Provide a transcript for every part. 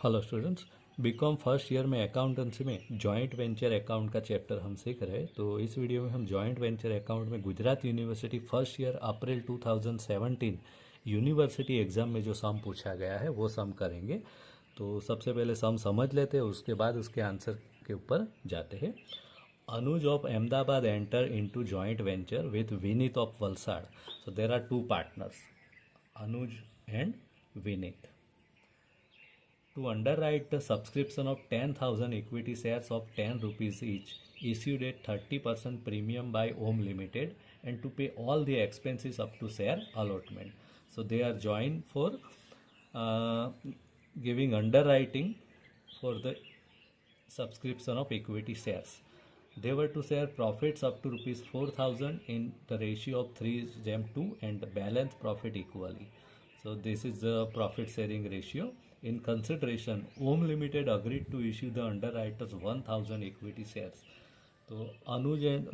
Hello students, BCom first year में accountancy में joint venture account का चैप्टर हम सीख रहे हैं। तो इस वीडियो में हम जॉइंट वेंचर अकाउंट में गुजरात यूनिवर्सिटी फर्स्ट ईयर अप्रैल 2017 यूनिवर्सिटी एग्ज़ाम में जो सम पूछा गया है वो सम करेंगे। तो सबसे पहले सम समझ लेते हैं, उसके बाद उसके आंसर के ऊपर जाते हैं। Anuj of Ahmedabad enter into joint venture with Vineet of Valsad. So there are two partners, Anuj and Vineet. To underwrite the subscription of 10,000 equity shares of 10 rupees each issued at 30% premium by Om Limited and to pay all the expenses up to share allotment. So they are joined for uh, giving underwriting for the subscription of equity shares. They were to share profits up to rupees 4,000 in the ratio of 3:2 and the balance profit equally. So this is the profit sharing ratio. In consideration, Om Limited agreed to issue the underwriters 1,000 equity shares. तो अनुज and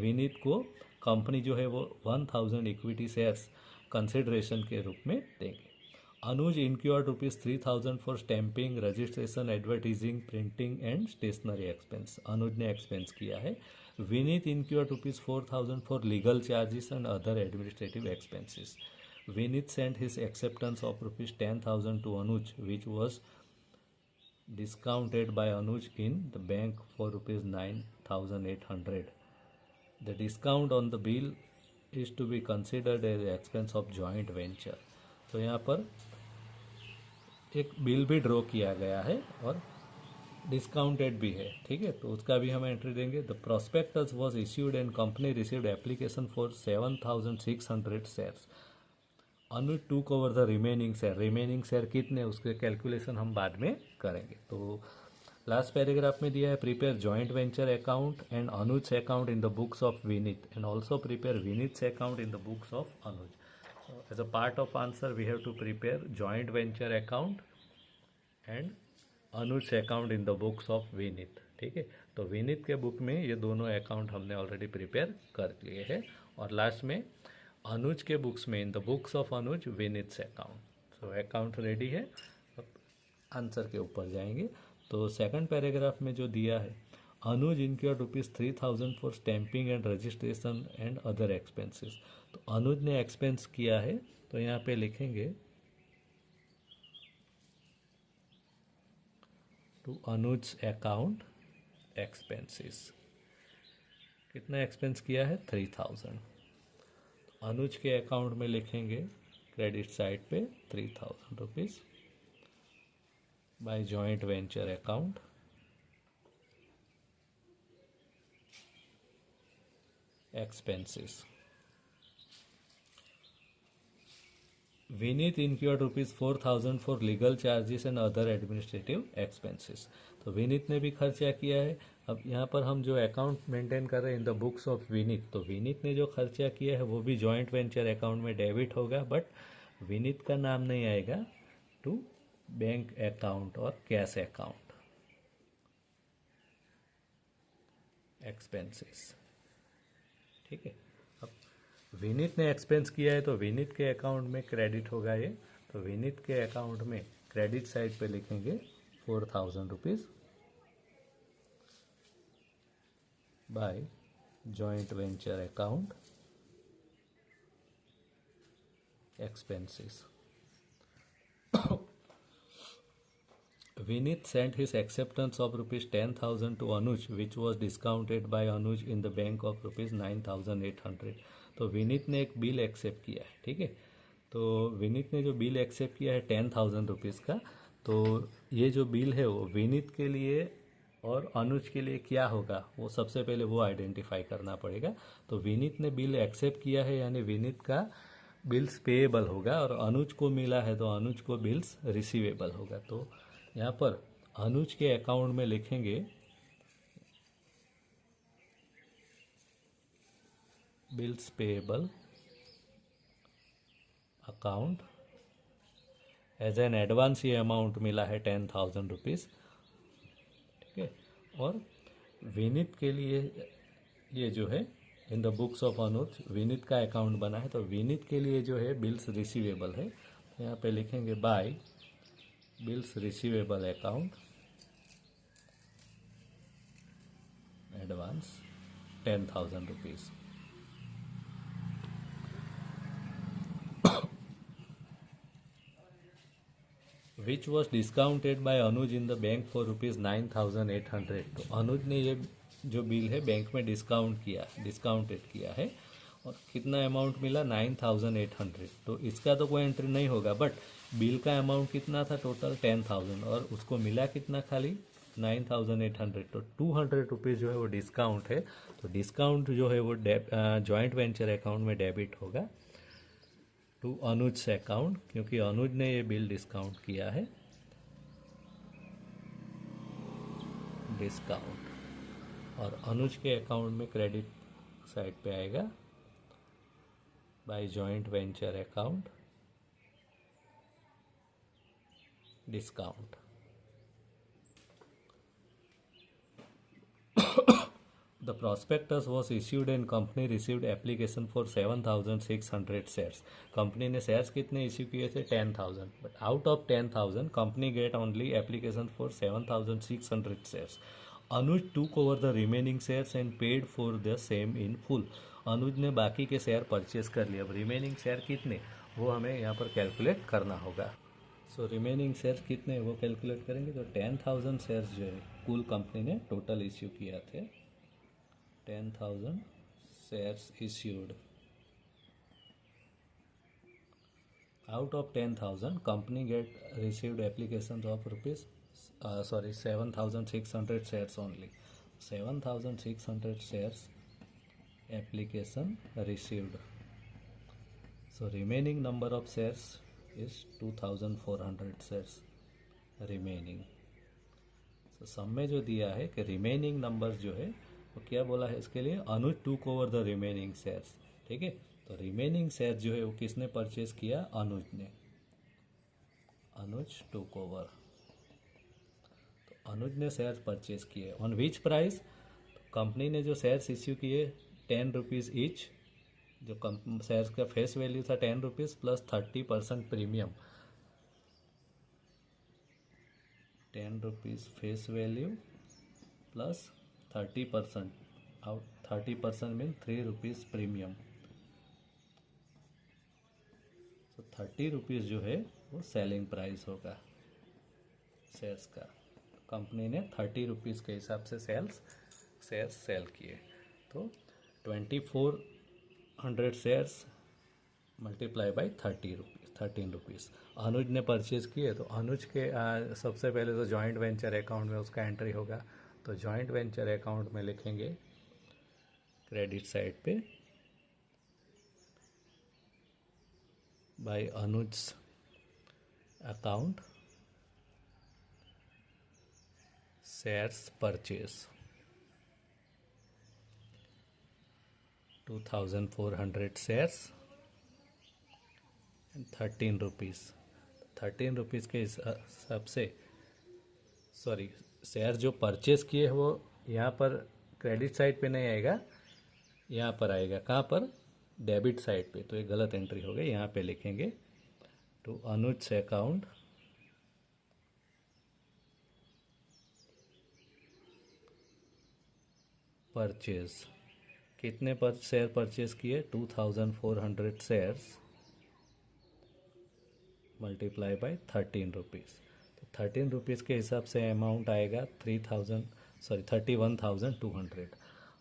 Vineet को company जो है वो 1,000 equity shares consideration के रूप में देंगे. Anuj incurred ₹3,000 for stamping, registration, advertising, printing and stationery expense. Anuj ने एक्सपेंस किया है. Vineet incurred ₹4,000 for legal charges and other administrative expenses. Vinit sent his acceptance of ₹10,000 to Anuj, which was discounted by Anuj in the bank for ₹9,800. The discount on the bill is to be considered as expense of joint venture. तो यहाँ पर एक bill भी draw किया गया है और discounted भी है, ठीक है. तो उसका भी हम एंट्री देंगे. The prospectus was issued and company received application for 7,600 shares. Anuj took over the remaining share. Remaining share कितने, उसके कैलकुलेशन हम बाद में करेंगे. तो लास्ट पैराग्राफ में दिया है prepare joint venture account and Anuj account in the books of Vineet and also prepare Vineet account in the books of Anuj. As a part of answer we have to prepare joint venture account and Anuj account in the books of Vineet, ठीक है. तो विनीत के book में ये दोनों account हमने already prepare कर लिए हैं. और लास्ट में अनुज के बुक्स में इन the books of Anuj Vineet account. So account ready है, अब आंसर के ऊपर जाएंगे. तो सेकंड पैराग्राफ में जो दिया है, अनुज incurred ₹3,000 for stamping and registration and other expenses. तो अनुज ने एक्सपेंस किया है, तो यहाँ पे लिखेंगे टू अनुज अकाउंट एक्सपेंसेस. कितना एक्सपेंस किया है, 3,000. अनुज के अकाउंट में लिखेंगे क्रेडिट साइड पे ₹3,000 by joint venture account expenses. Vineet incurred ₹4,000 for legal charges and other administrative expenses. तो विनीत ने भी खर्चा किया है. अब यहाँ पर हम जो अकाउंट मेंटेन कर रहे हैं इन द बुक्स ऑफ विनीत, तो विनीत ने जो खर्चा किया है वो भी जॉइंट वेंचर अकाउंट में डेबिट होगा, बट विनीत का नाम नहीं आएगा टू बैंक अकाउंट और कैश अकाउंट एक्सपेंसेस, ठीक है. अब विनीत ने एक्सपेंस किया है तो विनीत के अकाउंट में क्रेडिट होगा ये. तो विनीत के अकाउंट में क्रेडिट साइड पे लिखेंगे ₹4,000 by joint venture account expenses. Vinit sent his acceptance of ₹10,000 to Anuj, which was discounted by Anuj in the bank of ₹9,800. तो विनीत ने एक बिल एक्सेप्ट किया है, ठीक है. तो विनीत ने जो बिल एक्सेप्ट किया है ₹10,000 का, तो ये जो बिल है वो विनीत के लिए और अनुज के लिए क्या होगा, वो सबसे पहले वो आइडेंटिफाई करना पड़ेगा. तो विनीत ने बिल एक्सेप्ट किया है यानी विनीत का बिल्स पेएबल होगा, और अनुज को मिला है तो अनुज को बिल्स रिसीवेबल होगा. तो यहाँ पर अनुज के अकाउंट में लिखेंगे bills payable account. As an advance ये अमाउंट मिला है ₹10,000, ठीक है. और विनीत के लिए ये जो है इन द बुक्स ऑफ अनुज विनीत का अकाउंट बना है, तो विनीत के लिए जो है बिल्स रिसीवेबल है. तो यहाँ पे लिखेंगे by bills receivable account advance 10,000 rupees. Which was discounted by Anuj in the bank for ₹9,800. तो अनुज ने ये जो बिल है बैंक में डिस्काउंटेड किया है और कितना अमाउंट मिला 9,800. तो इसका तो कोई एंट्री नहीं होगा, बट बिल का अमाउंट कितना था टोटल 10,000 और उसको मिला कितना खाली 9,800. तो 200 रुपीज़ जो है वो डिस्काउंट है. तो डिस्काउंट जो है वो जॉइंट वेंचर अकाउंट में डेबिट होगा टू अनुज से अकाउंट, क्योंकि अनुज ने ये बिल डिस्काउंट किया है. डिस्काउंट और अनुज के अकाउंट में क्रेडिट साइड पे आएगा by joint venture account discount. The prospectus was issued and company received application for 7,600 shares. Company ने शेयर्स कितने इश्यू किए थे 10,000, but out of 10,000 company get only application for 7,600 shares. Anuj took over the remaining shares and paid for the same in full. अनुज ने बाकी के share purchase कर लिए. अब रिमेनिंग शेयर कितने वो हमें यहाँ पर कैलकुलेट करना होगा. सो रिमेनिंग शेयर्स कितने वो कैलकुलेट करेंगे. तो 10,000 शेयर्स जो है कुल कंपनी ने टोटल इश्यू किया थे. 10,000 shares issued. Out of 10,000, company received applications of 7,600 shares only. 7,600 shares application received. So remaining number of shares is 2,400 shares remaining. So सम में जो दिया है कि रिमेनिंग नंबर्स जो है तो क्या बोला है इसके लिए अनुज took over the remaining shares. ठीक है, तो रिमेनिंग शेयर्स जो है वो किसने परचेज किया अनुज ने. अनुज टूक ओवर. तो अनुज ने शेयर्स परचेज किए ऑन विच प्राइस. कंपनी ने जो शेयर्स इश्यू किए 10 रुपीज़ ईच. जो शेयर्स का फेस वैल्यू था 10 rupees plus 30% premium. 10 rupees face value plus 30%. Out 30% mean 3 rupees premium. तो 30 रुपीज़ जो है वो सेलिंग प्राइस होगा शेयर्स का. कंपनी ने 30 रुपीज़ के हिसाब से शेयर्स सेल किए. तो 2,400 शेयर्स मल्टीप्लाई बाई 13 रुपीज़ अनुज ने परचेज किए. तो अनुज के सबसे पहले तो जॉइंट वेंचर अकाउंट में उसका एंट्री होगा. तो जॉइंट वेंचर अकाउंट में लिखेंगे क्रेडिट साइड पे by Anuj account shares purchase 2,400 shares and 13 rupees. 13 rupees के हिसाब से शेयर जो परचेज किए हैं वो यहाँ पर क्रेडिट साइड पे नहीं आएगा, यहाँ पर आएगा. कहाँ पर डेबिट साइड पे. तो ये गलत एंट्री हो गई. यहाँ पे लिखेंगे टू अनुज अकाउंट परचेज. कितने पर शेयर परचेज किए 2,400 shares multiply by 13 rupees. 13 rupees के हिसाब से अमाउंट आएगा 31,200.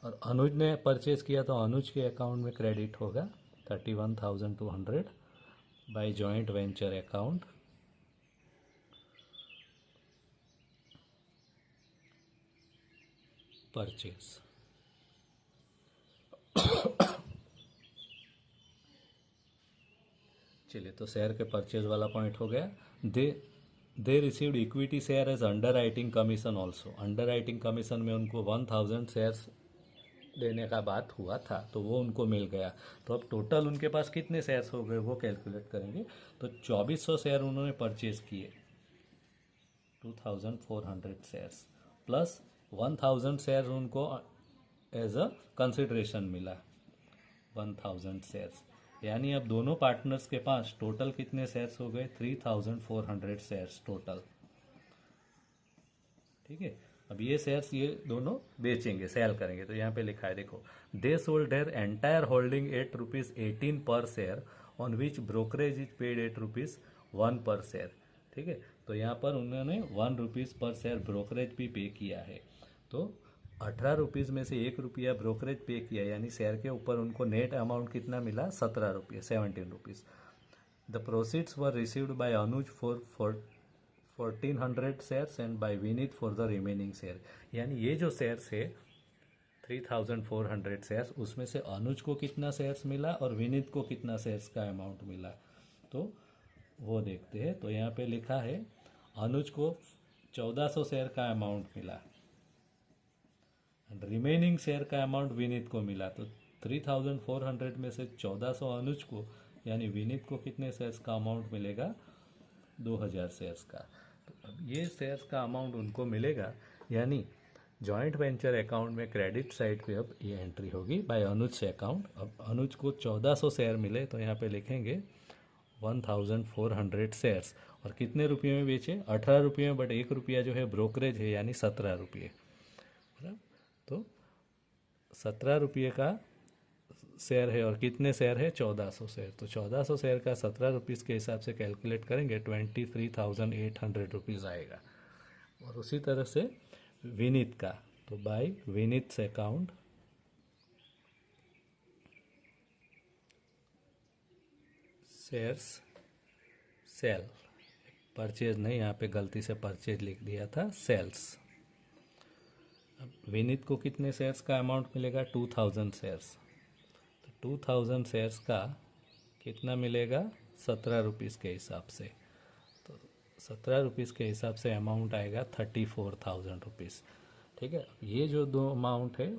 और अनुज ने परचेज किया तो अनुज के अकाउंट में क्रेडिट होगा 31,200 by joint venture account purchase. चलिए, तो शेयर के परचेज वाला पॉइंट हो गया. They received equity share as underwriting commission also. Underwriting commission में उनको 1,000 शेयर्स देने का बात हुआ था तो वो उनको मिल गया. तो अब टोटल उनके पास कितने शेयर्स हो गए वो कैलकुलेट करेंगे. तो 2,400 शेयर उन्होंने परचेज किए 2,400 शेयर्स प्लस 1,000 शेयर्स उनको एज अ कंसिडरेशन मिला 1,000 शेयर्स. यानी अब दोनों पार्टनर्स के पास टोटल कितने शेयर्स हो गए, 3400 शेयर्स टोटल। ठीक है, अब ये शेयर्स ये दोनों बेचेंगे, सेल करेंगे। तो यहाँ पे लिखा है देखो, they sold their entire holding at ₹18 per share on which brokerage is paid ₹1 per share. ठीक है, तो यहाँ पर उन्होंने ₹1 पर शेयर ब्रोकरेज भी पे किया है। तो ₹18 में से ₹1 ब्रोकरेज पे किया, यानी शेयर के ऊपर उनको नेट अमाउंट कितना मिला, ₹17, ₹17। The proceeds were received by Anuj for 1400 shares and by Vineet for the remaining share. यानी ये जो शेयर्स है 3400 शेयर्स, उसमें से अनुज को कितना शेयर्स मिला और विनीत को कितना शेयर्स का अमाउंट मिला, तो वो देखते हैं। तो यहाँ पे लिखा है अनुज को 1400 शेयर का अमाउंट मिला एंड रिमेनिंग शेयर का अमाउंट विनीत को मिला। तो 3400 में से 1400 अनुज को, यानी विनीत को कितने शेयर्स का अमाउंट मिलेगा, 2000 शेयर्स का। तो अब ये शेयर्स का अमाउंट उनको मिलेगा, यानी जॉइंट वेंचर अकाउंट में क्रेडिट साइड पे अब ये एंट्री होगी बाय अनुज से अकाउंट। अब अनुज को 1400 शेयर मिले, तो यहाँ पे लिखेंगे 1400 शेयर्स, और कितने रुपये में बेचे, ₹18 में, बट ₹1 जो है ब्रोकरेज है, यानी ₹17। तो ₹17 का शेयर है, और कितने शेयर है, 1400 शेयर। तो 1400 शेयर का ₹17 के हिसाब से कैलकुलेट करेंगे, ₹23,800 आएगा। और उसी तरह से विनीत का, तो by Vineet account shares sale, purchase नहीं, यहाँ पे गलती से परचेज लिख दिया था, सेल्स। अब विनीत को कितने शेयर्स का अमाउंट मिलेगा, 2000 शेयर्स। तो 2000 शेयर्स का कितना मिलेगा, ₹17 के हिसाब से। तो ₹17 के हिसाब से अमाउंट आएगा ₹34,000। ठीक है, ये जो दो अमाउंट है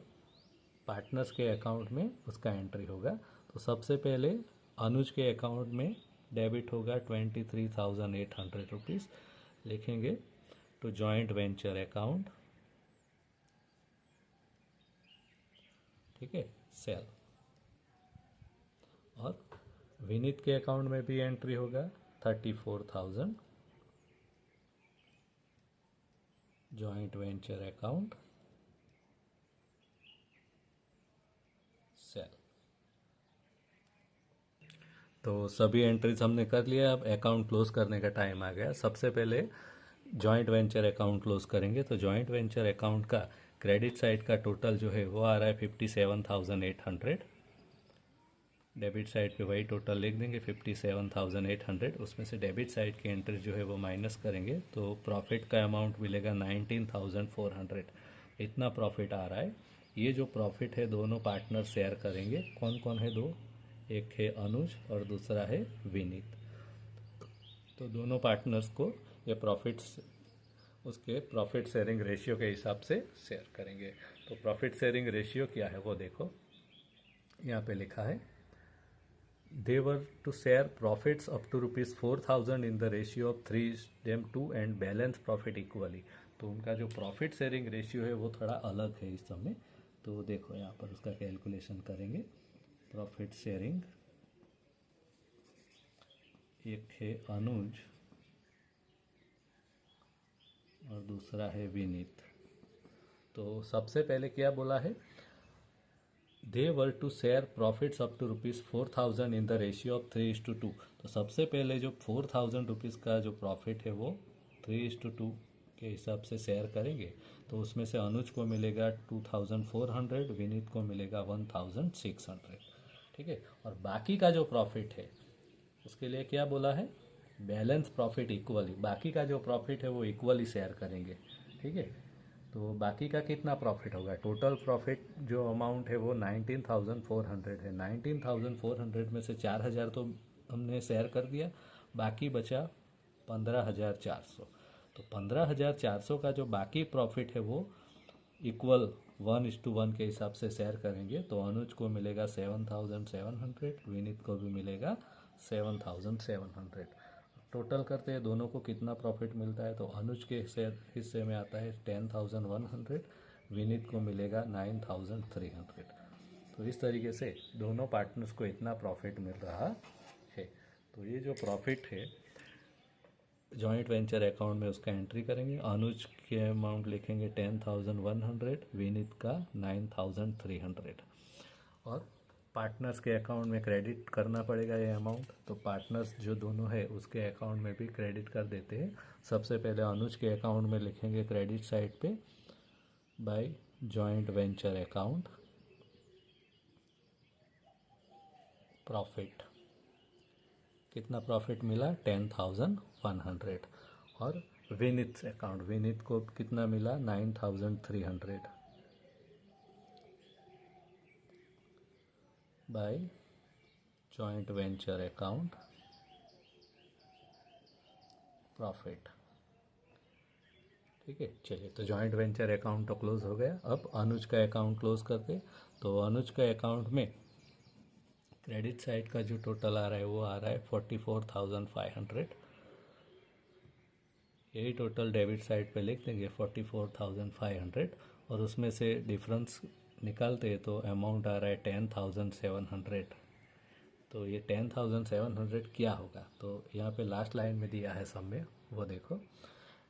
पार्टनर्स के अकाउंट में, उसका एंट्री होगा। तो सबसे पहले अनुज के अकाउंट में डेबिट होगा ₹23,800, लिखेंगे टू जॉइंट वेंचर अकाउंट। ठीक है, सेल। और विनीत के अकाउंट में भी एंट्री होगा 34,000 जॉइंट वेंचर अकाउंट सेल। तो सभी एंट्रीज हमने कर लिया। अब अकाउंट क्लोज करने का टाइम आ गया। सबसे पहले जॉइंट वेंचर अकाउंट क्लोज करेंगे। तो जॉइंट वेंचर अकाउंट का क्रेडिट साइड का टोटल जो है वो आ रहा है 57,800। डेबिट साइड पे वही टोटल लिख देंगे 57,800। उसमें से डेबिट साइड की एंट्री जो है वो माइनस करेंगे, तो प्रॉफिट का अमाउंट मिलेगा 19,400। इतना प्रॉफिट आ रहा है। ये जो प्रॉफिट है दोनों पार्टनर शेयर करेंगे। कौन कौन है, दो, एक है अनुज और दूसरा है विनीत। तो दोनों पार्टनर्स को ये प्रॉफिट्स उसके प्रॉफिट शेयरिंग रेशियो के हिसाब से शेयर करेंगे। तो प्रॉफिट शेयरिंग रेशियो क्या है वो देखो, यहाँ पे लिखा है they were to share profits up to ₹4,000 in the ratio of 3:2 and balance profit equally। तो उनका जो प्रॉफिट शेयरिंग रेशियो है वो थोड़ा अलग है इस समय। तो देखो यहाँ पर उसका कैलकुलेशन करेंगे। प्रॉफिट शेयरिंग, एक है अनुज और दूसरा है विनीत। तो सबसे पहले क्या बोला है, they were to share profits up to ₹4,000 in the ratio of 3:2। तो सबसे पहले जो ₹4,000 का जो प्रॉफिट है वो 3:2 के हिसाब से शेयर करेंगे। तो उसमें से अनुज को मिलेगा 2,400, विनीत को मिलेगा 1,600। ठीक है, और बाकी का जो प्रॉफिट है उसके लिए क्या बोला है, बैलेंस प्रॉफिट इक्वली। बाकी का जो प्रॉफिट है वो इक्वली शेयर करेंगे। ठीक है, तो बाकी का कितना प्रॉफिट होगा, टोटल प्रॉफिट जो अमाउंट है वो 19,400 है। 19,400 में से 4,000 तो हमने शेयर कर दिया, बाकी बचा 15,400। तो 15,400 का जो बाकी प्रॉफिट है वो इक्वल 1:1 के हिसाब से शेयर करेंगे। तो अनुज को मिलेगा 7,700, विनीत को भी मिलेगा 7,700। टोटल करते हैं दोनों को कितना प्रॉफिट मिलता है। तो अनुज के शेयर हिस्से में आता है 10,100, विनीत को मिलेगा 9,300। तो इस तरीके से दोनों पार्टनर्स को इतना प्रॉफिट मिल रहा है। तो ये जो प्रॉफिट है जॉइंट वेंचर अकाउंट में उसका एंट्री करेंगे। अनुज के अमाउंट लिखेंगे 10,100, विनीत का 9,300 और पार्टनर्स के अकाउंट में क्रेडिट करना पड़ेगा ये अमाउंट। तो पार्टनर्स जो दोनों है उसके अकाउंट में भी क्रेडिट कर देते हैं। सबसे पहले अनुज के अकाउंट में लिखेंगे क्रेडिट साइड पे by joint venture account profit. कितना प्रॉफिट मिला 10,100 और विनीत अकाउंट, विनीत को कितना मिला 9,300 by joint venture account profit. ठीक है, चलिए तो जॉइंट वेंचर अकाउंट तो क्लोज हो गया। अब अनुज का अकाउंट क्लोज करते। तो अनुज का अकाउंट में क्रेडिट साइड का जो टोटल आ रहा है वो आ रहा है 44,500। यही टोटल डेबिट साइड पे लिख देंगे 44,500 और उसमें से डिफरेंस निकालते हैं तो अमाउंट आ रहा है 10,700। तो ये 10,700 क्या होगा, तो यहाँ पे लास्ट लाइन में दिया है सब में, वो देखो।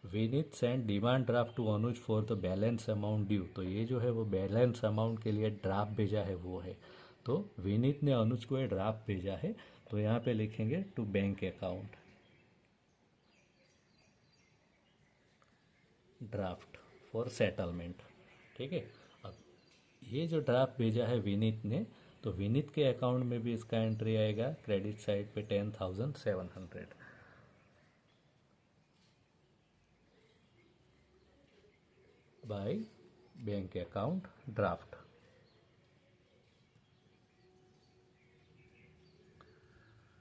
Vineet send demand draft to Anuj for the balance amount due. तो ये जो है वो बैलेंस अमाउंट के लिए ड्राफ्ट भेजा है वो है। तो विनीत ने अनुज को ये ड्राफ्ट भेजा है, तो यहाँ पे लिखेंगे to bank account draft for settlement. ठीक है, अब ये जो ड्राफ्ट भेजा है विनीत ने, तो विनीत के अकाउंट में भी इसका एंट्री आएगा क्रेडिट साइड पे 10,700 बाय बैंक अकाउंट ड्राफ्ट।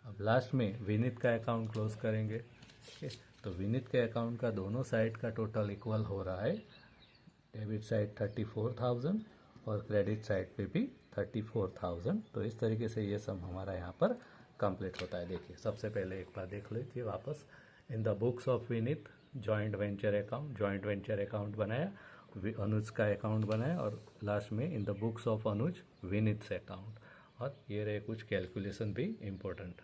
अब लास्ट में विनीत का अकाउंट क्लोज करेंगे। ठीक है, तो विनीत के अकाउंट का दोनों साइड का टोटल इक्वल हो रहा है। डेबिट साइड 34,000 और क्रेडिट साइड पे भी 34,000। तो इस तरीके से ये सम हमारा यहाँ पर कंप्लीट होता है। देखिए सबसे पहले एक बार देख लीजिए वापस। इन the books of Vineet joint venture account, joint venture account बनाया, अनुज का अकाउंट बनाया और लास्ट में इन द बुक्स ऑफ अनुज विनीत से अकाउंट। और ये रहे कुछ कैलकुलेशन भी इम्पोर्टेंट।